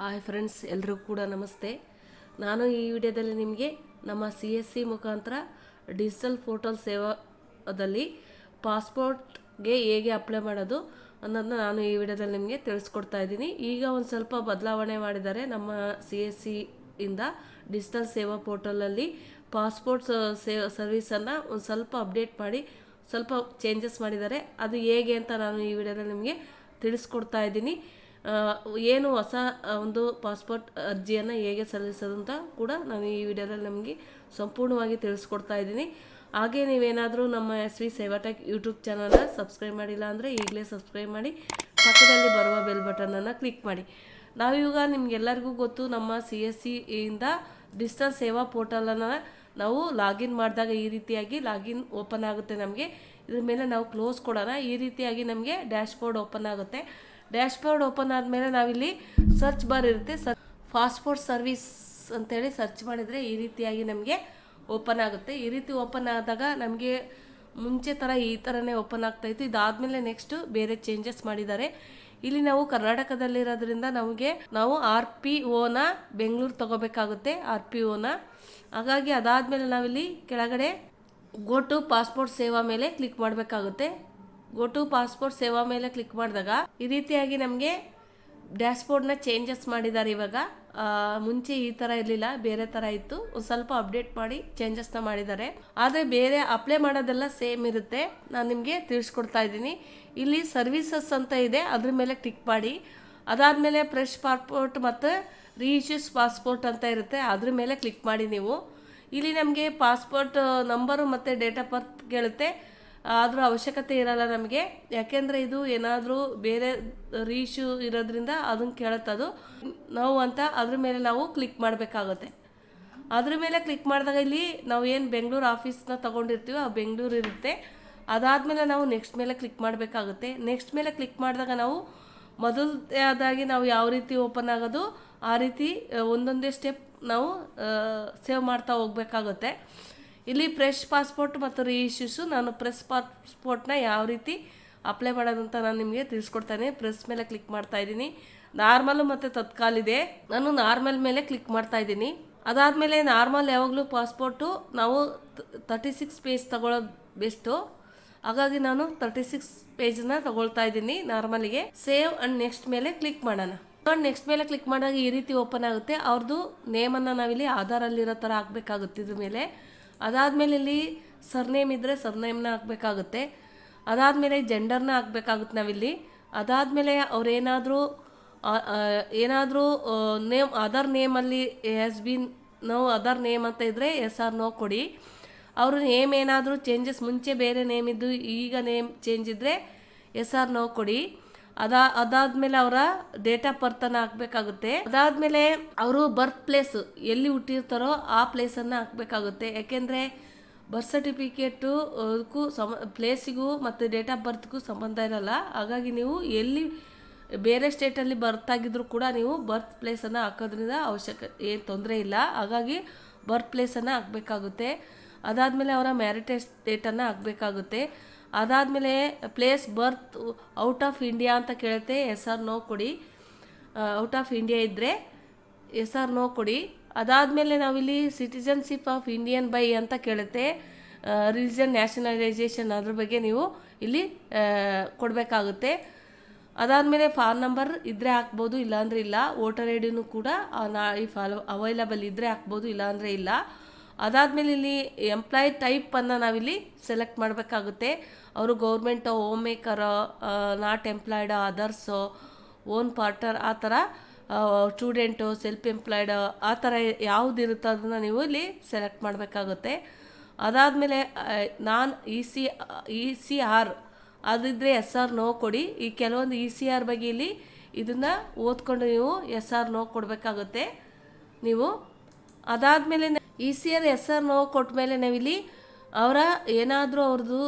Hi friends, ಎಲ್ಲರಿಗೂ ಕೂಡ ನಮಸ್ತೆ. ನಾನು ಈ ವಿಡಿಯೋದಲ್ಲಿ ನಿಮಗೆ ನಮ್ಮ CSC ಮುಖಾಂತರ ಡಿಜಿಟಲ್ ಪೋರ್ಟಲ್ ಸೇವಾದಲ್ಲಿ ಪಾಸ್ಪೋರ್ಟ್ಗೆ ಹೇಗೆ ಅಪ್ಲೈ ಮಾಡೋದು ಅನ್ನೋದನ್ನ ನಾನು ಈ ವಿಡಿಯೋದಲ್ಲಿ ನಿಮಗೆ ತಿಳಿಸ್ಕೊಡ್ತಾ ಇದ್ದೀನಿ. ಈಗ ಒಂದು ಸ್ವಲ್ಪ ಬದಲಾವಣೆ ಮಾಡಿದ್ದಾರೆ ನಮ್ಮ CSC ಇಂದ. ಡಿಜಿಟಲ್ ಸೇವಾ ಪೋರ್ಟಲಲ್ಲಿ ಪಾಸ್ಪೋರ್ಟ್ ಸರ್ವಿಸನ್ನು ಒಂದು ಸ್ವಲ್ಪ ಅಪ್ಡೇಟ್ ಮಾಡಿ ಸ್ವಲ್ಪ ಚೇಂಜಸ್ ಮಾಡಿದ್ದಾರೆ. ಅದು ಹೇಗೆ ಅಂತ ನಾನು ಈ ವಿಡಿಯೋದಲ್ಲಿ ನಿಮಗೆ ತಿಳಿಸ್ಕೊಡ್ತಾ ಇದ್ದೀನಿ. ಏನು ಹೊಸ ಒಂದು ಪಾಸ್ಪೋರ್ಟ್ ಅರ್ಜಿಯನ್ನು ಹೇಗೆ ಸಲ್ಲಿಸೋದು ಅಂತ ಕೂಡ ನಾನು ಈ ವಿಡಿಯೋದಲ್ಲಿ ನಮಗೆ ಸಂಪೂರ್ಣವಾಗಿ ತಿಳಿಸ್ಕೊಡ್ತಾ ಇದ್ದೀನಿ. ಹಾಗೆ ನೀವೇನಾದರೂ ನಮ್ಮ SV ಸೇವಾಟೆಕ್ ಯೂಟ್ಯೂಬ್ ಚಾನಲ್ನ ಸಬ್ಸ್ಕ್ರೈಬ್ ಮಾಡಿಲ್ಲ ಅಂದರೆ ಈಗಲೇ ಸಬ್ಸ್ಕ್ರೈಬ್ ಮಾಡಿ, ಪಕ್ಕದಲ್ಲಿ ಬರುವ ಬೆಲ್ ಬಟನನ್ನು ಕ್ಲಿಕ್ ಮಾಡಿ. ನಾವೀಗ ನಿಮಗೆಲ್ಲರಿಗೂ ಗೊತ್ತು, ನಮ್ಮ CSC ಇಂದ ಡಿಜಿಟಲ್ ಸೇವಾ ಪೋರ್ಟಲನ್ನು ನಾವು ಲಾಗಿನ್ ಮಾಡಿದಾಗ ಈ ರೀತಿಯಾಗಿ ಲಾಗಿನ್ ಓಪನ್ ಆಗುತ್ತೆ. ನಮಗೆ ಇದ್ರ ಮೇಲೆ ನಾವು ಕ್ಲೋಸ್ ಕೊಡೋಣ. ಈ ರೀತಿಯಾಗಿ ನಮಗೆ ಡ್ಯಾಶ್ಬೋರ್ಡ್ ಓಪನ್ ಆಗುತ್ತೆ. ಡ್ಯಾಶ್ಬೋರ್ಡ್ ಓಪನ್ ಆದಮೇಲೆ ನಾವಿಲ್ಲಿ ಸರ್ಚ್ ಬಾರ್ ಇರುತ್ತೆ, ಪಾಸ್ಪೋರ್ಟ್ ಸರ್ವಿಸ್ ಅಂತೇಳಿ ಸರ್ಚ್ ಮಾಡಿದರೆ ಈ ರೀತಿಯಾಗಿ ನಮಗೆ ಓಪನ್ ಆಗುತ್ತೆ. ಈ ರೀತಿ ಓಪನ್ ಆದಾಗ ನಮಗೆ ಮುಂಚೆ ಥರ ಈ ಥರನೇ ಓಪನ್ ಆಗ್ತಾಯಿತ್ತು. ಇದಾದಮೇಲೆ ನೆಕ್ಸ್ಟು ಬೇರೆ ಚೇಂಜಸ್ ಮಾಡಿದ್ದಾರೆ. ಇಲ್ಲಿ ನಾವು ಕರ್ನಾಟಕದಲ್ಲಿರೋದ್ರಿಂದ ನಾವು RPOನ ಬೆಂಗಳೂರು ತೊಗೋಬೇಕಾಗುತ್ತೆ, RPOನ. ಹಾಗಾಗಿ ಅದಾದಮೇಲೆ ನಾವಿಲ್ಲಿ ಕೆಳಗಡೆ ಗೋ ಟು ಪಾಸ್ಪೋರ್ಟ್ ಸೇವಾ ಮೇಲೆ ಕ್ಲಿಕ್ ಮಾಡಬೇಕಾಗುತ್ತೆ. ಗೋ ಟು ಪಾಸ್ಪೋರ್ಟ್ ಸೇವಾ ಮೇಲೆ ಕ್ಲಿಕ್ ಮಾಡಿದಾಗ ಈ ರೀತಿಯಾಗಿ ನಮಗೆ ಡ್ಯಾಶ್ಬೋರ್ಡ್ನ ಚೇಂಜಸ್ ಮಾಡಿದ್ದಾರೆ. ಇವಾಗ ಮುಂಚೆ ಈ ಥರ ಇರಲಿಲ್ಲ, ಬೇರೆ ಥರ ಇತ್ತು. ಒಂದು ಸ್ವಲ್ಪ ಅಪ್ಡೇಟ್ ಮಾಡಿ ಚೇಂಜಸ್ನ ಮಾಡಿದ್ದಾರೆ. ಆದರೆ ಬೇರೆ ಅಪ್ಲೈ ಮಾಡೋದೆಲ್ಲ ಸೇಮ್ ಇರುತ್ತೆ. ನಾನು ನಿಮಗೆ ತಿಳಿಸ್ಕೊಡ್ತಾ ಇದ್ದೀನಿ. ಇಲ್ಲಿ ಸರ್ವಿಸಸ್ ಅಂತ ಇದೆ, ಅದ್ರ ಮೇಲೆ ಕ್ಲಿಕ್ ಮಾಡಿ. ಅದಾದಮೇಲೆ ಫ್ರೆಶ್ ಪಾಸ್ಪೋರ್ಟ್ ಮತ್ತು ರೀಇಶ್ಯೂಸ್ ಪಾಸ್ಪೋರ್ಟ್ ಅಂತ ಇರುತ್ತೆ, ಅದ್ರ ಮೇಲೆ ಕ್ಲಿಕ್ ಮಾಡಿ ನೀವು. ಇಲ್ಲಿ ನಮಗೆ ಪಾಸ್ಪೋರ್ಟ್ ನಂಬರು ಮತ್ತು ಡೇಟ್ ಆಫ್ ಬರ್ತ್ ಕೇಳುತ್ತೆ. ಆದರೂ ಅವಶ್ಯಕತೆ ಇರಲ್ಲ ನಮಗೆ, ಯಾಕೆಂದರೆ ಇದು ಏನಾದರೂ ಬೇರೆ ರೀಇಶ್ಯೂ ಇರೋದ್ರಿಂದ ಅದನ್ನು ಕೇಳುತ್ತದು ನಾವು ಅಂತ. ಅದ್ರ ಮೇಲೆ ನಾವು ಕ್ಲಿಕ್ ಮಾಡಬೇಕಾಗುತ್ತೆ. ಅದ್ರ ಮೇಲೆ ಕ್ಲಿಕ್ ಮಾಡಿದಾಗ ಇಲ್ಲಿ ನಾವು ಏನು ಬೆಂಗಳೂರು ಆಫೀಸ್ನ ತೊಗೊಂಡಿರ್ತೀವೋ ಆ ಬೆಂಗಳೂರು ಇರುತ್ತೆ. ಅದಾದಮೇಲೆ ನಾವು ನೆಕ್ಸ್ಟ್ ಮೇಲೆ ಕ್ಲಿಕ್ ಮಾಡಬೇಕಾಗುತ್ತೆ. ನೆಕ್ಸ್ಟ್ ಮೇಲೆ ಕ್ಲಿಕ್ ಮಾಡಿದಾಗ ನಾವು ಮೊದಲನೇದಾಗಿ ನಾವು ಯಾವ ರೀತಿ ಓಪನ್ ಆಗೋದು ಆ ರೀತಿ ಒಂದೊಂದೇ ಸ್ಟೆಪ್ ನಾವು ಸೇವ್ ಮಾಡ್ತಾ ಹೋಗಬೇಕಾಗುತ್ತೆ. ಇಲ್ಲಿ ಫ್ರೆಶ್ ಪಾಸ್ಪೋರ್ಟ್ ಮತ್ತು ರೀಇಶ್ಯೂಸು, ನಾನು ಫ್ರೆಶ್ ಪಾಸ್ಪೋರ್ಟ್ನ ಯಾವ ರೀತಿ ಅಪ್ಲೈ ಮಾಡೋದಂತ ನಾನು ನಿಮಗೆ ತಿಳಿಸ್ಕೊಡ್ತಾನೆ. ಪ್ರೆಸ್ ಮೇಲೆ ಕ್ಲಿಕ್ ಮಾಡ್ತಾ ಇದ್ದೀನಿ. ನಾರ್ಮಲು ಮತ್ತು ತತ್ಕಾಲ್ ಇದೆ, ನಾನು ನಾರ್ಮಲ್ ಮೇಲೆ ಕ್ಲಿಕ್ ಮಾಡ್ತಾ ಇದ್ದೀನಿ. ಅದಾದಮೇಲೆ ನಾರ್ಮಲ್ ಯಾವಾಗಲೂ ಪಾಸ್ಪೋರ್ಟು ನಾವು 36 ಪೇಜ್ ತಗೊಳ್ಳೋದು ಬೆಸ್ಟು. ಹಾಗಾಗಿ ನಾನು 36 ಪೇಜನ್ನ ತಗೊಳ್ತಾ ಇದ್ದೀನಿ ನಾರ್ಮಲಿಗೆ. ಸೇವ್ ಆ್ಯಂಡ್ ನೆಕ್ಸ್ಟ್ ಮೇಲೆ ಕ್ಲಿಕ್ ಮಾಡೋಣ. ನೆಕ್ಸ್ಟ್ ಮೇಲೆ ಕ್ಲಿಕ್ ಮಾಡಿದಾಗ ಈ ರೀತಿ ಓಪನ್ ಆಗುತ್ತೆ. ಅವ್ರದ್ದು ನೇಮನ್ನು ನಾವಿಲ್ಲಿ ಆಧಾರಲ್ಲಿರೋ ಥರ ಹಾಕಬೇಕಾಗುತ್ತೆ ಇದ್ರ ಮೇಲೆ. ಅದಾದಮೇಲೆ ಇಲ್ಲಿ ಸರ್ನೇಮ್ ಇದ್ದರೆ ಸರ್ನೇಮ್ನ ಹಾಕಬೇಕಾಗುತ್ತೆ. ಅದಾದಮೇಲೆ ಜೆಂಡರ್ನ ಹಾಕಬೇಕಾಗುತ್ತೆ ನಾವಿಲ್ಲಿ. ಅದಾದಮೇಲೆ ಅವ್ರೇನಾದರೂ ನೇಮ್ ಅದರ್ ನೇಮಲ್ಲಿ ಹ್ಯಾಸ್ ಬೀನ್ ನಾವು ಅದರ್ ನೇಮ್ ಅಂತ ಇದ್ದರೆ ಎಸ್ ಆರ್ ನೋ ಕೊಡಿ. ಅವರು ನೇಮ್ ಏನಾದರೂ ಚೇಂಜಸ್, ಮುಂಚೆ ಬೇರೆ ನೇಮ್ ಇದ್ದು ಈಗ ನೇಮ್ ಚೇಂಜ್ ಇದ್ದರೆ ಎಸ್ ಆರ್ ನೋ ಕೊಡಿ. ಅದಾದಮೇಲೆ ಅವರ ಡೇಟ್ ಆಫ್ ಬರ್ತನ್ನು ಹಾಕಬೇಕಾಗುತ್ತೆ. ಅದಾದಮೇಲೆ ಅವರು ಬರ್ತ್ ಪ್ಲೇಸ್ ಎಲ್ಲಿ ಹುಟ್ಟಿರ್ತಾರೋ ಆ ಪ್ಲೇಸನ್ನು ಹಾಕಬೇಕಾಗುತ್ತೆ. ಯಾಕೆಂದರೆ ಬರ್ತ್ ಸರ್ಟಿಫಿಕೇಟು ಅದಕ್ಕೂ ಪ್ಲೇಸಿಗೂ ಮತ್ತು ಡೇಟ್ ಆಫ್ ಬರ್ತ್ಗೂ ಸಂಬಂಧ ಇರಲ್ಲ. ಹಾಗಾಗಿ ನೀವು ಎಲ್ಲಿ ಬೇರೆ ಸ್ಟೇಟಲ್ಲಿ ಬರ್ತಾಗಿದ್ರೂ ಕೂಡ ನೀವು ಬರ್ತ್ ಪ್ಲೇಸನ್ನು ಹಾಕೋದ್ರಿಂದ ಏನು ತೊಂದರೆ ಇಲ್ಲ. ಹಾಗಾಗಿ ಬರ್ತ್ ಪ್ಲೇಸನ್ನು ಹಾಕಬೇಕಾಗುತ್ತೆ. ಅದಾದಮೇಲೆ ಅವರ ಮ್ಯಾರಿಟೇಜ್ ಡೇಟನ್ನು ಹಾಕಬೇಕಾಗುತ್ತೆ. ಅದಾದಮೇಲೆ place birth out of India ಅಂತ ಕೇಳುತ್ತೆ, ಎಸ್ ಆರ್ ನೋ ಕೊಡಿ. ಔಟ್ ಆಫ್ ಇಂಡಿಯಾ ಇದ್ದರೆ ಎಸ್ ಆರ್ ನೋ ಕೊಡಿ. ಅದಾದಮೇಲೆ ನಾವಿಲ್ಲಿ ಸಿಟಿಜನ್ಶಿಪ್ ಆಫ್ ಇಂಡಿಯನ್ ಬೈ ಅಂತ ಕೇಳುತ್ತೆ, ರಿಲಿಜನ್ ನ್ಯಾಷನಲೈಸೇಷನ್ ಅದ್ರ ಬಗ್ಗೆ ನೀವು ಇಲ್ಲಿ ಕೊಡಬೇಕಾಗುತ್ತೆ. ಅದಾದಮೇಲೆ ಫಾರ್ಮ್ ನಂಬರ್ ಇದ್ದರೆ ಹಾಕ್ಬೋದು, ಇಲ್ಲಾಂದರೆ ಇಲ್ಲ. ವೋಟರ್ ಐ.ಡಿನೂ ಕೂಡ ಅವೈಲಬಲ್ ಇದ್ದರೆ ಹಾಕ್ಬೋದು, ಇಲ್ಲಾಂದರೆ ಇಲ್ಲ. ಅದಾದಮೇಲೆ ಇಲ್ಲಿ ಎಂಪ್ಲಾಯ್ ಟೈಪನ್ನು ನಾವಿಲ್ಲಿ ಸೆಲೆಕ್ಟ್ ಮಾಡಬೇಕಾಗುತ್ತೆ. ಅವರು government, home maker, not employed, others, own partner, ಆ ಥರ ಸ್ಟೂಡೆಂಟು, ಸೆಲ್ಫ್ ಎಂಪ್ಲಾಯ್ಡ್, ಆ ಥರ ಯಾವುದು ಇರುತ್ತೋ ಅದನ್ನು ನೀವು ಇಲ್ಲಿ ಸೆಲೆಕ್ಟ್ ಮಾಡಬೇಕಾಗುತ್ತೆ. ಅದಾದಮೇಲೆ ನಾನ್ ECR ಅದಿದ್ದರೆ ಎಸ್ ಆರ್ ನೋ ಕೊಡಿ. ಈ ಕೆಲವೊಂದು ECR ಬಗ್ಗೆ ಇಲ್ಲಿ ಇದನ್ನು ಓದ್ಕೊಂಡು ನೀವು ಎಸ್ ಆರ್ ನೋ ಕೊಡಬೇಕಾಗುತ್ತೆ ನೀವು. ಅದಾದಮೇಲೆ ECR ಎಸ್ ಆರ್ ನೋ ಕೊಟ್ಟ ಮೇಲೆ ನಾವಿಲ್ಲಿ ಅವರ ಏನಾದರೂ ಅವ್ರದ್ದು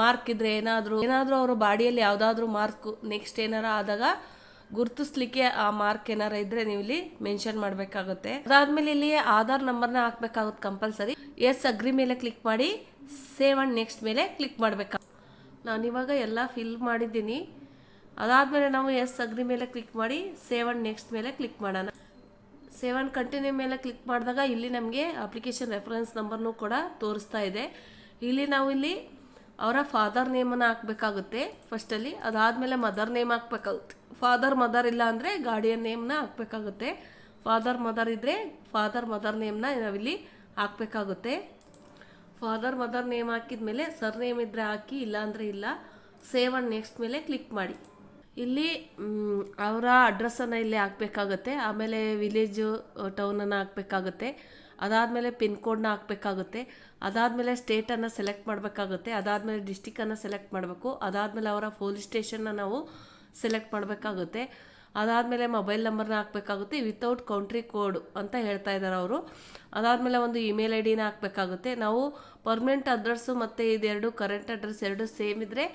ಮಾರ್ಕ್ ಇದ್ದರೆ ಏನಾದರೂ ಅವರ ಬಾಡಿಯಲ್ಲಿ ಯಾವುದಾದ್ರೂ ಮಾರ್ಕು ನೆಕ್ಸ್ಟ್ ಏನಾರ ಆದಾಗ ಗುರುತಿಸ್ಲಿಕ್ಕೆ ಆ ಮಾರ್ಕ್ ಏನಾರ ಇದ್ದರೆ ನೀವು ಇಲ್ಲಿ ಮೆನ್ಷನ್ ಮಾಡಬೇಕಾಗುತ್ತೆ. ಅದಾದಮೇಲೆ ಇಲ್ಲಿ ಆಧಾರ್ ನಂಬರ್ನ ಹಾಕಬೇಕಾಗುತ್ತೆ ಕಂಪಲ್ಸರಿ. ಎಸ್ ಅಗ್ರಿ ಮೇಲೆ ಕ್ಲಿಕ್ ಮಾಡಿ ಸೇವ್ ಆ್ಯಂಡ್ ನೆಕ್ಸ್ಟ್ ಮೇಲೆ ಕ್ಲಿಕ್ ಮಾಡಬೇಕಾಗುತ್ತೆ. ನಾನಿವಾಗ ಎಲ್ಲ ಫಿಲ್ ಮಾಡಿದ್ದೀನಿ. ಅದಾದಮೇಲೆ ನಾವು ಎಸ್ ಅಗ್ರಿ ಮೇಲೆ ಕ್ಲಿಕ್ ಮಾಡಿ ಸೇವ್ ಆ್ಯಂಡ್ ನೆಕ್ಸ್ಟ್ ಮೇಲೆ ಕ್ಲಿಕ್ ಮಾಡೋಣ. ಸೇವ್ ಆ್ಯಂಡ್ ಕಂಟಿನ್ಯೂ ಮೇಲೆ ಕ್ಲಿಕ್ ಮಾಡಿದಾಗ ಇಲ್ಲಿ ನಮಗೆ ಅಪ್ಲಿಕೇಶನ್ ರೆಫರೆನ್ಸ್ ನಂಬರ್ನೂ ಕೂಡ ತೋರಿಸ್ತಾ ಇದೆ. ಇಲ್ಲಿ ನಾವು ಇಲ್ಲಿ ಅವರ ಫಾದರ್ ನೇಮನ್ನು ಹಾಕಬೇಕಾಗುತ್ತೆ ಫಸ್ಟಲ್ಲಿ. ಅದಾದಮೇಲೆ ಮದರ್ ನೇಮ್ ಹಾಕಬೇಕಾಗುತ್ತೆ. ಫಾದರ್ ಮದರ್ ಇಲ್ಲ ಅಂದರೆ ಗಾರ್ಡಿಯನ್ ನೇಮ್ನ ಹಾಕಬೇಕಾಗುತ್ತೆ. ಫಾದರ್ ಮದರ್ ಇದ್ದರೆ ಫಾದರ್ ಮದರ್ ನೇಮ್ನ ನಾವಿಲ್ಲಿ ಹಾಕಬೇಕಾಗುತ್ತೆ. ಫಾದರ್ ಮದರ್ ನೇಮ್ ಹಾಕಿದ ಮೇಲೆ ಸರ್ ನೇಮ್ ಇದ್ದರೆ ಹಾಕಿ, ಇಲ್ಲ ಅಂದರೆ ಇಲ್ಲ. ಸೇವ್ ಆ್ಯಂಡ್ ನೆಕ್ಸ್ಟ್ ಮೇಲೆ ಕ್ಲಿಕ್ ಮಾಡಿ. ಇಲ್ಲಿ ಅವರ ಅಡ್ರೆಸ್ಸನ್ನು ಇಲ್ಲಿ ಹಾಕಬೇಕಾಗುತ್ತೆ. ಆಮೇಲೆ ವಿಲೇಜು ಟೌನನ್ನು ಹಾಕಬೇಕಾಗುತ್ತೆ. ಅದಾದಮೇಲೆ ಪಿನ್ ಕೋಡ್ನ ಹಾಕಬೇಕಾಗುತ್ತೆ. ಅದಾದಮೇಲೆ ಸ್ಟೇಟನ್ನು ಸೆಲೆಕ್ಟ್ ಮಾಡಬೇಕಾಗುತ್ತೆ. ಅದಾದಮೇಲೆ ಡಿಸ್ಟಿಕನ್ನು ಸೆಲೆಕ್ಟ್ ಮಾಡಬೇಕು. ಅದಾದಮೇಲೆ ಅವರ ಪೊಲೀಸ್ ಸ್ಟೇಷನ್ನ ನಾವು ಸೆಲೆಕ್ಟ್ ಮಾಡಬೇಕಾಗುತ್ತೆ. ಅದಾದಮೇಲೆ ಮೊಬೈಲ್ ನಂಬರ್ನ ಹಾಕಬೇಕಾಗುತ್ತೆ. ವಿತೌಟ್ ಕೌಂಟ್ರಿ ಕೋಡ್ ಅಂತ ಹೇಳ್ತಾ ಇದ್ದಾರೆ ಅವರು. ಅದಾದಮೇಲೆ ಒಂದು ಇಮೇಲ್ ಐ ಡಿನ ಹಾಕಬೇಕಾಗುತ್ತೆ. ನಾವು ಪರ್ಮನೆಂಟ್ ಅಡ್ರೆಸ್ಸು ಮತ್ತು ಇದೆರಡು ಕರೆಂಟ್ ಅಡ್ರೆಸ್ ಎರಡು ಸೇಮ್ ಇದ್ದರೆ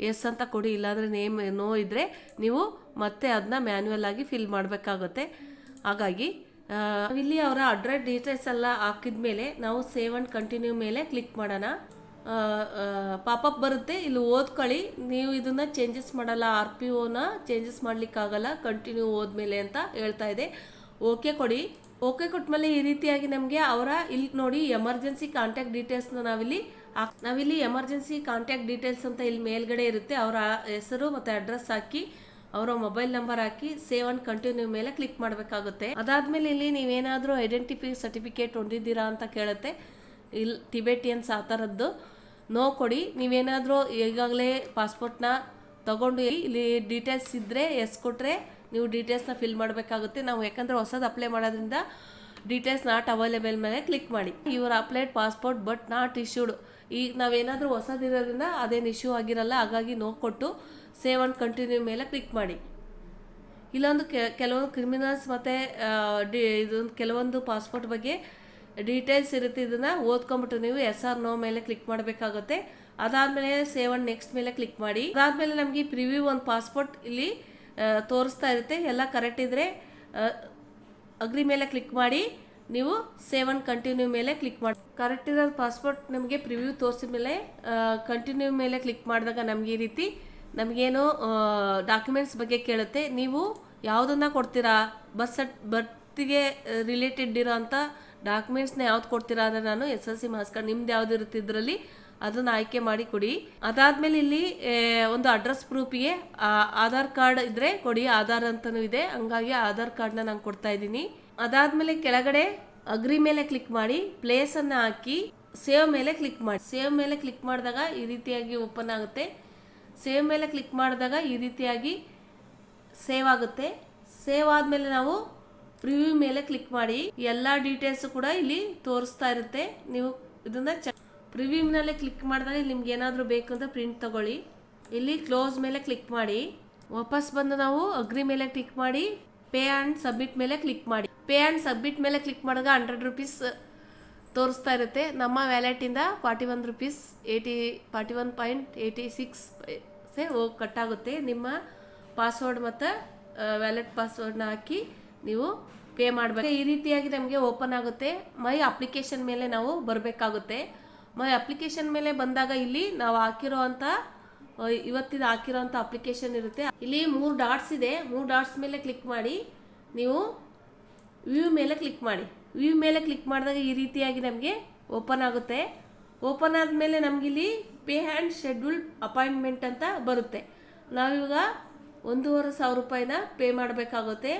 ಎಸ್ ಅಂತ ಕೊಡಿ, ಇಲ್ಲಾಂದರೆ ನೇಮ್ ನೋ ಇದ್ದರೆ ನೀವು ಮತ್ತೆ ಅದನ್ನ ಮ್ಯಾನ್ಯುವಲ್ ಆಗಿ ಫಿಲ್ ಮಾಡಬೇಕಾಗುತ್ತೆ. ಹಾಗಾಗಿ ಇಲ್ಲಿ ಅವರ ಅಡ್ರೆಸ್ ಡೀಟೇಲ್ಸ್ ಎಲ್ಲ ಹಾಕಿದ ಮೇಲೆ ನಾವು ಸೇವ್ ಆ್ಯಂಡ್ ಕಂಟಿನ್ಯೂ ಮೇಲೆ ಕ್ಲಿಕ್ ಮಾಡೋಣ. ಪಾಪಪ್ ಬರುತ್ತೆ, ಇಲ್ಲಿ ಓದ್ಕೊಳ್ಳಿ. ನೀವು ಇದನ್ನು ಚೇಂಜಸ್ ಮಾಡಲ್ಲ, ಆರ್ ಪಿ ಒನ ಚೇಂಜಸ್ ಮಾಡಲಿಕ್ಕಾಗಲ್ಲ ಕಂಟಿನ್ಯೂ ಹೋದ್ಮೇಲೆ ಅಂತ ಹೇಳ್ತಾ ಇದೆ. ಓಕೆ ಕೊಡಿ. ಓಕೆ ಕೊಟ್ಮೇಲೆ ಈ ರೀತಿಯಾಗಿ ನಮಗೆ ಅವರ ಇಲ್ಲಿ ನೋಡಿ ಎಮರ್ಜೆನ್ಸಿ ಕಾಂಟ್ಯಾಕ್ಟ್ ಡೀಟೇಲ್ಸ್ನ ನಾವಿಲ್ಲಿ ಎಮರ್ಜೆನ್ಸಿ ಕಾಂಟ್ಯಾಕ್ಟ್ ಡೀಟೇಲ್ಸ್ ಅಂತ ಇಲ್ಲಿ ಮೇಲ್ಗಡೆ ಇರುತ್ತೆ. ಅವರ ಹೆಸರು ಮತ್ತು ಅಡ್ರೆಸ್ ಹಾಕಿ ಅವರ mobile number hockey save and continue ಮೇಲೆ ಕ್ಲಿಕ್ ಮಾಡಬೇಕಾಗುತ್ತೆ. ಅದಾದಮೇಲೆ ಇಲ್ಲಿ ನೀವೇನಾದರೂ ಐಡೆಂಟಿಫೈ ಸರ್ಟಿಫಿಕೇಟ್ ಹೊಂದಿದ್ದೀರಾ ಅಂತ ಕೇಳುತ್ತೆ. ಇಲ್ಲಿ ಟಿಬೆಟಿಯನ್ಸ್ ಆ ಥರದ್ದು ನೋ ಕೊಡಿ. ನೀವೇನಾದರೂ ಈಗಾಗಲೇ ಪಾಸ್ಪೋರ್ಟ್ನ ತಗೊಂಡು ಇಲ್ಲಿ ಡೀಟೇಲ್ಸ್ ಇದ್ದರೆ ಎಸ್ ಕೊಟ್ಟರೆ ನೀವು ಡೀಟೇಲ್ಸ್ನ ಫಿಲ್ ಮಾಡಬೇಕಾಗುತ್ತೆ. ನಾವು ಯಾಕಂದರೆ ಹೊಸದು ಅಪ್ಲೈ ಮಾಡೋದ್ರಿಂದ ಡೀಟೇಲ್ಸ್ ನಾಟ್ ಅವೈಲೇಬಲ್ ಮೇಲೆ ಕ್ಲಿಕ್ ಮಾಡಿ. Your applied passport but not issued. ಈಗ ನಾವೇನಾದರೂ ಹೊಸದಿರೋದ್ರಿಂದ ಅದೇನು ಇಶ್ಯೂ ಆಗಿರಲ್ಲ, ಹಾಗಾಗಿ ನೋ ಕೊಟ್ಟು ಸೇವ್ ಆ್ಯಂಡ್ ಕಂಟಿನ್ಯೂ ಮೇಲೆ ಕ್ಲಿಕ್ ಮಾಡಿ. ಇಲ್ಲೊಂದು ಕೆಲವೊಂದು ಕ್ರಿಮಿನಲ್ಸ್ ಮತ್ತು ಇದೊಂದು ಕೆಲವೊಂದು ಪಾಸ್ಪೋರ್ಟ್ ಬಗ್ಗೆ ಡೀಟೇಲ್ಸ್ ಇರುತ್ತೆ. ಇದನ್ನು ಓದ್ಕೊಂಬಿಟ್ಟು ನೀವು ಎಸ್ ಆರ್ ನೋ ಮೇಲೆ ಕ್ಲಿಕ್ ಮಾಡಬೇಕಾಗುತ್ತೆ. ಅದಾದಮೇಲೆ ಸೇವ್ ಆ್ಯಂಡ್ ನೆಕ್ಸ್ಟ್ ಮೇಲೆ ಕ್ಲಿಕ್ ಮಾಡಿ. ಅದಾದಮೇಲೆ ನಮಗೆ ಪ್ರಿವ್ಯೂ ಒಂದು ಪಾಸ್ಪೋರ್ಟ್ ಇಲ್ಲಿ ತೋರಿಸ್ತಾ ಇರುತ್ತೆ. ಎಲ್ಲ ಕರೆಕ್ಟ್ ಇದ್ದರೆ ಅಗ್ರಿ ಮೇಲೆ ಕ್ಲಿಕ್ ಮಾಡಿ. ನೀವು ಸೇವ್ ಆ್ಯಂಡ್ ಕಂಟಿನ್ಯೂ ಮೇಲೆ ಕ್ಲಿಕ್ ಮಾಡಿ. ಕರೆಕ್ಟ್ ಇರೋ ಪಾಸ್ಪೋರ್ಟ್ ನಮಗೆ ಪ್ರಿವ್ಯೂ ತೋರಿಸಿದ ಮೇಲೆ ಕಂಟಿನ್ಯೂ ಮೇಲೆ ಕ್ಲಿಕ್ ಮಾಡಿದಾಗ ನಮಗೆ ಈ ರೀತಿ ನಮಗೇನು ಡಾಕ್ಯುಮೆಂಟ್ಸ್ ಬಗ್ಗೆ ಕೇಳುತ್ತೆ. ನೀವು ಯಾವುದನ್ನು ಕೊಡ್ತೀರಾ, ಬರ್ತಿಗೆ ರಿಲೇಟೆಡ್ ಇರೋ ಅಂಥ ಡಾಕ್ಯುಮೆಂಟ್ಸ್ನ ಯಾವ್ದು ಕೊಡ್ತೀರಾ ಅಂದರೆ ನಾನು SSLC ಮಾರ್ಕ್ಸ್ ಕಾರ್ಡ್ ನಿಮ್ದು ಯಾವ್ದು ಇರುತ್ತೆ ಇದರಲ್ಲಿ ಅದನ್ನು ಆಯ್ಕೆ ಮಾಡಿ ಕೊಡಿ. ಅದಾದಮೇಲೆ ಇಲ್ಲಿ ಒಂದು ಅಡ್ರೆಸ್ ಪ್ರೂಫಿಗೆ ಆಧಾರ್ ಕಾರ್ಡ್ ಇದ್ದರೆ ಕೊಡಿ. ಆಧಾರ್ ಅಂತಲೂ ಇದೆ, ಹಂಗಾಗಿ ಆಧಾರ್ ಕಾರ್ಡ್ನ ನಾನು ಕೊಡ್ತಾ ಇದ್ದೀನಿ. ಅದಾದಮೇಲೆ ಕೆಳಗಡೆ ಅಗ್ರಿ ಮೇಲೆ ಕ್ಲಿಕ್ ಮಾಡಿ, ಪ್ಲೇಸನ್ನು ಹಾಕಿ ಸೇವ್ ಮೇಲೆ ಕ್ಲಿಕ್ ಮಾಡಿ. ಸೇವ್ ಮೇಲೆ ಕ್ಲಿಕ್ ಮಾಡಿದಾಗ ಈ ರೀತಿಯಾಗಿ ಓಪನ್ ಆಗುತ್ತೆ. ಸೇವ್ ಮೇಲೆ ಕ್ಲಿಕ್ ಮಾಡಿದಾಗ ಈ ರೀತಿಯಾಗಿ ಸೇವ್ ಆಗುತ್ತೆ. ಸೇವ್ ಆದಮೇಲೆ ನಾವು ಪ್ರಿವ್ಯೂ ಮೇಲೆ ಕ್ಲಿಕ್ ಮಾಡಿ. ಎಲ್ಲ ಡೀಟೇಲ್ಸು ಕೂಡ ಇಲ್ಲಿ ತೋರಿಸ್ತಾ ಇರುತ್ತೆ. ನೀವು ಇದನ್ನು ಪ್ರಿವ್ಯೂನಲ್ಲಿ ಕ್ಲಿಕ್ ಮಾಡಿದಾಗ ಇಲ್ಲಿ ನಿಮ್ಗೆ ಏನಾದರೂ ಬೇಕು ಅಂತ ಪ್ರಿಂಟ್ ತಗೊಳ್ಳಿ. ಇಲ್ಲಿ ಕ್ಲೋಸ್ ಮೇಲೆ ಕ್ಲಿಕ್ ಮಾಡಿ. ವಾಪಸ್ ಬಂದು ನಾವು ಅಗ್ರಿ ಮೇಲೆ ಕ್ಲಿಕ್ ಮಾಡಿ ಪೇ ಆ್ಯಂಡ್ ಸಬ್ಮಿಟ್ ಮೇಲೆ ಕ್ಲಿಕ್ ಮಾಡಿ. ಪೇ ಆ್ಯಂಡ್ ಸಬ್ಮಿಟ್ ಮೇಲೆ ಕ್ಲಿಕ್ ಮಾಡಿದಾಗ 100 ರೂಪೀಸ್ ತೋರಿಸ್ತಾ ಇರುತ್ತೆ. ನಮ್ಮ ವ್ಯಾಲೆಟಿಂದ 41 ರೂಪೀಸ್ 41.86 ಹೋಗಿ ಕಟ್ಟಾಗುತ್ತೆ. ನಿಮ್ಮ ಪಾಸ್ವರ್ಡ್ ಮತ್ತು ವ್ಯಾಲೆಟ್ ಪಾಸ್ವರ್ಡ್ನ ಹಾಕಿ ನೀವು ಪೇ ಮಾಡಬೇಕು. ಈ ರೀತಿಯಾಗಿ ನಮಗೆ ಓಪನ್ ಆಗುತ್ತೆ. ಮೈ ಅಪ್ಲಿಕೇಶನ್ ಮೇಲೆ ನಾವು ಬರಬೇಕಾಗುತ್ತೆ. ಮೈ ಅಪ್ಲಿಕೇಶನ್ ಮೇಲೆ ಬಂದಾಗ ಇಲ್ಲಿ ನಾವು ಇವತ್ತಿನ ಹಾಕಿರೋಂಥ ಅಪ್ಲಿಕೇಶನ್ ಇರುತ್ತೆ. ಇಲ್ಲಿ 3 ಡಾಟ್ಸ್ ಇದೆ. 3 ಡಾಟ್ಸ್ ಮೇಲೆ ಕ್ಲಿಕ್ ಮಾಡಿ ನೀವು ವ್ಯೂ ಮೇಲೆ ಕ್ಲಿಕ್ ಮಾಡಿ. ವ್ಯೂ ಮೇಲೆ ಕ್ಲಿಕ್ ಮಾಡಿದಾಗ ಈ ರೀತಿಯಾಗಿ ನಮಗೆ ಓಪನ್ ಆಗುತ್ತೆ. ಓಪನ್ ಆದಮೇಲೆ ನಮಗಿಲ್ಲಿ ಪೇ ಆ್ಯಂಡ್ ಶೆಡ್ಯೂಲ್ ಅಪಾಯಿಂಟ್ಮೆಂಟ್ ಅಂತ ಬರುತ್ತೆ. ನಾವಿವಾಗ 1,500 ರೂಪಾಯಿನ ಪೇ ಮಾಡಬೇಕಾಗುತ್ತೆ.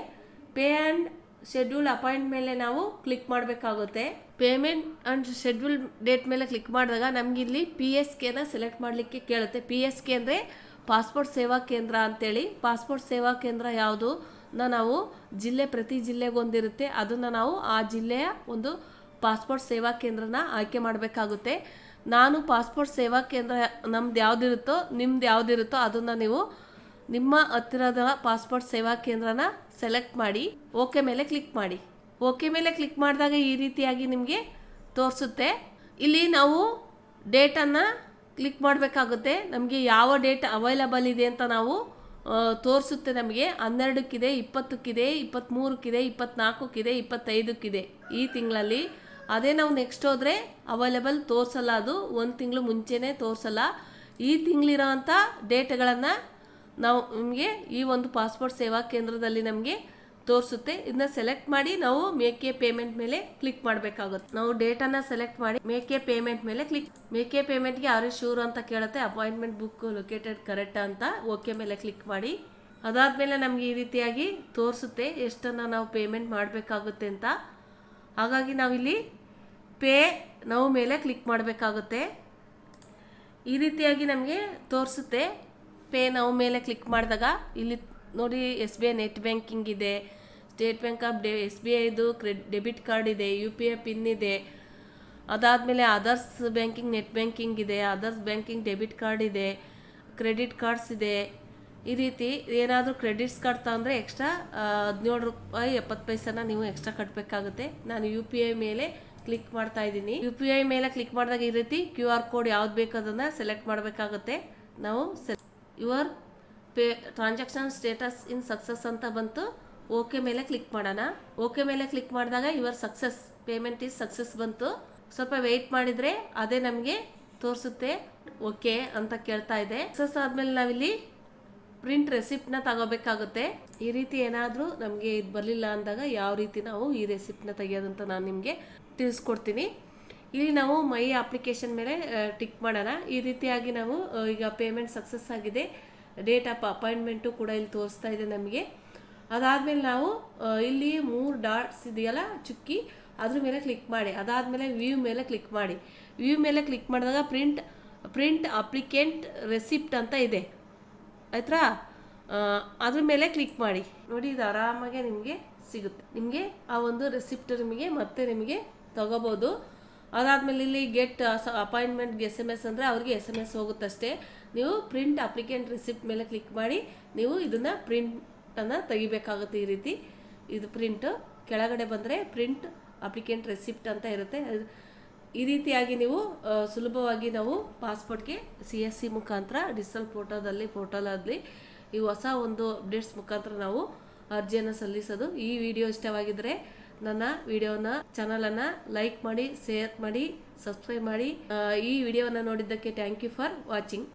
ಪೇ ಆ್ಯಂಡ್ ಶೆಡ್ಯೂಲ್ ಅಪಾಯಿಂಟ್ ಮೇಲೆ ನಾವು ಕ್ಲಿಕ್ ಮಾಡಬೇಕಾಗುತ್ತೆ. ಪೇಮೆಂಟ್ ಆ್ಯಂಡ್ ಶೆಡ್ಯೂಲ್ ಡೇಟ್ ಮೇಲೆ ಕ್ಲಿಕ್ ಮಾಡಿದಾಗ ನಮಗಿಲ್ಲಿ PSKನ ಸೆಲೆಕ್ಟ್ ಮಾಡಲಿಕ್ಕೆ ಕೇಳುತ್ತೆ. PSK ಅಂದರೆ ಪಾಸ್ಪೋರ್ಟ್ ಸೇವಾ ಕೇಂದ್ರ ಅಂತೇಳಿ. ಪಾಸ್ಪೋರ್ಟ್ ಸೇವಾ ಕೇಂದ್ರ ಯಾವುದು ನಾವು ಪ್ರತಿ ಜಿಲ್ಲೆಗೊಂದಿರುತ್ತೆ. ಅದನ್ನು ನಾವು ಆ ಜಿಲ್ಲೆಯ ಒಂದು ಪಾಸ್ಪೋರ್ಟ್ ಸೇವಾ ಕೇಂದ್ರನ ಆಯ್ಕೆ ಮಾಡಬೇಕಾಗುತ್ತೆ. ನಾನು ಪಾಸ್ಪೋರ್ಟ್ ಸೇವಾ ಕೇಂದ್ರ ನಿಮ್ದು ಯಾವುದಿರುತ್ತೋ ಅದನ್ನು ನೀವು ನಿಮ್ಮ ಹತ್ತಿರದ ಪಾಸ್ಪೋರ್ಟ್ ಸೇವಾ ಕೇಂದ್ರನ ಸೆಲೆಕ್ಟ್ ಮಾಡಿ ಓಕೆ ಮೇಲೆ ಕ್ಲಿಕ್ ಮಾಡಿ. ಓಕೆ ಮೇಲೆ ಕ್ಲಿಕ್ ಮಾಡಿದಾಗ ಈ ರೀತಿಯಾಗಿ ನಿಮಗೆ ತೋರಿಸುತ್ತೆ. ಇಲ್ಲಿ ನಾವು ಡೇಟನ್ನು ಕ್ಲಿಕ್ ಮಾಡಬೇಕಾಗುತ್ತೆ. ನಮಗೆ ಯಾವ ಡೇಟ್ ಅವೈಲಬಲ್ ಇದೆ ಅಂತ ನಾವು ತೋರಿಸುತ್ತೆ. ನಮಗೆ 12ಕ್ಕಿದೆ, 20ಕ್ಕಿದೆ, 23ಕ್ಕಿದೆ, 24ಕ್ಕಿದೆ, 25ಕ್ಕಿದೆ ಈ ತಿಂಗಳಲ್ಲಿ. ಅದೇ ನಾವು ನೆಕ್ಸ್ಟ್ ಹೋದರೆ ಅವೈಲೇಬಲ್ ತೋರಿಸಲ್ಲ. ಅದು 1 ತಿಂಗಳು ಮುಂಚೆನೇ ತೋರಿಸಲ್ಲ. ಈ ತಿಂಗಳಿರೋ ಅಂಥ ಡೇಟ್ಗಳನ್ನು ನಾವು ನಿಮಗೆ ಈ ಒಂದು ಪಾಸ್ಪೋರ್ಟ್ ಸೇವಾ ಕೇಂದ್ರದಲ್ಲಿ ನಮಗೆ ತೋರಿಸುತ್ತೆ. ಇದನ್ನ ಸೆಲೆಕ್ಟ್ ಮಾಡಿ ನಾವು ಮೇಕ್ ಎ ಪೇಮೆಂಟ್ ಮೇಲೆ ಕ್ಲಿಕ್ ಮಾಡಬೇಕಾಗುತ್ತೆ. ನಾವು ಡೇಟನ್ನು ಸೆಲೆಕ್ಟ್ ಮಾಡಿ ಮೇಕ್ ಎ ಪೇಮೆಂಟ್ ಮೇಲೆ ಕ್ಲಿಕ್. ಮೇಕ್ ಎ ಪೇಮೆಂಟ್ಗೆ ಆರ್ ಯು ಶೂರ್ ಅಂತ ಕೇಳುತ್ತೆ. ಅಪಾಯಿಂಟ್ಮೆಂಟ್ ಬುಕ್ ಲೊಕೇಟೆಡ್ ಕರೆಕ್ಟ್ ಅಂತ ಓಕೆ ಮೇಲೆ ಕ್ಲಿಕ್ ಮಾಡಿ. ಅದಾದಮೇಲೆ ನಮಗೆ ಈ ರೀತಿಯಾಗಿ ತೋರಿಸುತ್ತೆ ಎಷ್ಟನ್ನು ನಾವು ಪೇಮೆಂಟ್ ಮಾಡಬೇಕಾಗುತ್ತೆ ಅಂತ. ಹಾಗಾಗಿ ನಾವಿಲ್ಲಿ ಪೇ ನಾವು ಮೇಲೆ ಕ್ಲಿಕ್ ಮಾಡಬೇಕಾಗುತ್ತೆ. ಈ ರೀತಿಯಾಗಿ ನಮಗೆ ತೋರಿಸುತ್ತೆ. ಪೇ ನಾವು ಮೇಲೆ ಕ್ಲಿಕ್ ಮಾಡಿದಾಗ ಇಲ್ಲಿ ನೋಡಿ SBI ನೆಟ್ ಬ್ಯಾಂಕಿಂಗ್ ಇದೆ, ಸ್ಟೇಟ್ ಬ್ಯಾಂಕ್ ಆಫ್ SBI ಇದು ಡೆಬಿಟ್ ಕಾರ್ಡ್ ಇದೆ, UPI ಪಿನ್ ಇದೆ. ಅದಾದಮೇಲೆ ಅದರ್ಸ್ ಬ್ಯಾಂಕಿಂಗ್ ನೆಟ್ ಬ್ಯಾಂಕಿಂಗ್ ಇದೆ, ಅದರ್ಸ್ ಬ್ಯಾಂಕಿಂಗ್ ಡೆಬಿಟ್ ಕಾರ್ಡ್ ಇದೆ, ಕ್ರೆಡಿಟ್ ಕಾರ್ಡ್ಸ್ ಇದೆ. ಈ ರೀತಿ ಏನಾದರೂ ಕ್ರೆಡಿಟ್ಸ್ ಕಾರ್ಡ್ ತಗೊಂಡ್ರೆ ಎಕ್ಸ್ಟ್ರಾ 17 ರೂಪಾಯಿ 70 ಪೈಸೆನ ನೀವು ಎಕ್ಸ್ಟ್ರಾ ಕಟ್ಟಬೇಕಾಗುತ್ತೆ. ನಾನು UPI ಮೇಲೆ ಕ್ಲಿಕ್ ಮಾಡ್ತಾ ಇದ್ದೀನಿ. UPI ಮೇಲೆ ಕ್ಲಿಕ್ ಮಾಡಿದಾಗ ಈ ರೀತಿ QR ಕೋಡ್ ಯಾವ್ದು ಬೇಕು ಅದನ್ನು ಸೆಲೆಕ್ಟ್ ಮಾಡಬೇಕಾಗುತ್ತೆ. ನಾವು your transaction status in success ಅಂತ ಬಂತು. ಓಕೆ ಮೇಲೆ ಕ್ಲಿಕ್ ಮಾಡೋಣ. ಓಕೆ ಮೇಲೆ ಕ್ಲಿಕ್ ಮಾಡಿದಾಗ your success payment is success ಬಂತು. ಸ್ವಲ್ಪ ವೆಯ್ಟ್ ಮಾಡಿದರೆ ಅದೇ ನಮಗೆ ತೋರಿಸುತ್ತೆ ಓಕೆ ಅಂತ ಕೇಳ್ತಾ ಇದೆ. ಸಕ್ಸಸ್ ಆದಮೇಲೆ ನಾವಿಲ್ಲಿ ಪ್ರಿಂಟ್ ರೆಸಿಪ್ಟ್ನ ತಗೋಬೇಕಾಗುತ್ತೆ. ಈ ರೀತಿ ಏನಾದರೂ ನಮಗೆ ಇದು ಬರಲಿಲ್ಲ ಅಂದಾಗ ಯಾವ ರೀತಿ ನಾವು ಈ ರೆಸಿಪ್ಟ್ನ ತೆಗೆಯೋದಂತ ನಾನು ನಿಮಗೆ ತಿಳಿಸ್ಕೊಡ್ತೀನಿ. ಇಲ್ಲಿ ನಾವು ಮೈ ಅಪ್ಲಿಕೇಶನ್ ಮೇಲೆ ಟಿಕ್ ಮಾಡೋಣ. ಈ ರೀತಿಯಾಗಿ ನಾವು ಈಗ ಪೇಮೆಂಟ್ ಸಕ್ಸಸ್ ಆಗಿದೆ. ಡೇಟ್ ಆಫ್ ಅಪಾಯಿಂಟ್ಮೆಂಟು ಕೂಡ ಇಲ್ಲಿ ತೋರಿಸ್ತಾ ಇದೆ ನಮಗೆ. ಅದಾದಮೇಲೆ ನಾವು ಇಲ್ಲಿ 3 ಡಾಟ್ಸ್ ಇದೆಯಲ್ಲ ಚುಕ್ಕಿ, ಅದ್ರ ಮೇಲೆ ಕ್ಲಿಕ್ ಮಾಡಿ. ಅದಾದಮೇಲೆ ವ್ಯೂ ಮೇಲೆ ಕ್ಲಿಕ್ ಮಾಡಿ. ವ್ಯೂ ಮೇಲೆ ಕ್ಲಿಕ್ ಮಾಡಿದಾಗ ಪ್ರಿಂಟ್ ಅಪ್ಲಿಕೆಂಟ್ ರೆಸಿಪ್ಟ್ ಅಂತ ಇದೆ, ಆಯ್ತಾ? ಅದ್ರ ಮೇಲೆ ಕ್ಲಿಕ್ ಮಾಡಿ. ನೋಡಿ ಇದು ಆರಾಮಾಗೆ ನಿಮಗೆ ಸಿಗುತ್ತೆ. ನಿಮಗೆ ಆ ಒಂದು ರೆಸಿಪ್ಟ್ ನಿಮಗೆ ತಗೋಬೋದು. ಅದಾದಮೇಲೆ ಇಲ್ಲಿ ಗೆಟ್ ಅಪಾಯಿಂಟ್ಮೆಂಟ್ಗೆ SMS ಅಂದರೆ ಅವ್ರಿಗೆ SMS ಹೋಗುತ್ತಷ್ಟೇ. ನೀವು ಪ್ರಿಂಟ್ ಅಪ್ಲಿಕೆಂಟ್ ರಿಸಿಪ್ಟ್ ಮೇಲೆ ಕ್ಲಿಕ್ ಮಾಡಿ ನೀವು ಇದನ್ನು ಪ್ರಿಂಟನ್ನು ತೆಗಿಬೇಕಾಗುತ್ತೆ. ಈ ರೀತಿ ಇದು ಪ್ರಿಂಟು ಕೆಳಗಡೆ ಬಂದರೆ ಪ್ರಿಂಟ್ ಅಪ್ಲಿಕೆಂಟ್ ರೆಸಿಪ್ಟ್ ಅಂತ ಇರುತ್ತೆ. ಈ ರೀತಿಯಾಗಿ ನೀವು ಸುಲಭವಾಗಿ ನಾವು ಪಾಸ್ಪೋರ್ಟ್ಗೆ CSC ಮುಖಾಂತರ ಡಿಜಿಟಲ್ ಪೋರ್ಟಲಲ್ಲಿ ಈ ಹೊಸ ಒಂದು ಅಪ್ಡೇಟ್ಸ್ ಮುಖಾಂತರ ನಾವು ಅರ್ಜಿಯನ್ನು ಸಲ್ಲಿಸೋದು. ಈ ವಿಡಿಯೋ ಇಷ್ಟವಾಗಿದ್ದರೆ ನನ್ನ ವಿಡಿಯೋನ ಚಾನಲನ್ನು ಲೈಕ್ ಮಾಡಿ, ಶೇರ್ ಮಾಡಿ, ಸಬ್ಸ್ಕ್ರೈಬ್ ಮಾಡಿ. ಈ ವಿಡಿಯೋವನ್ನು ನೋಡಿದ್ದಕ್ಕೆ ಥ್ಯಾಂಕ್ ಯು ಫಾರ್ ವಾಚಿಂಗ್.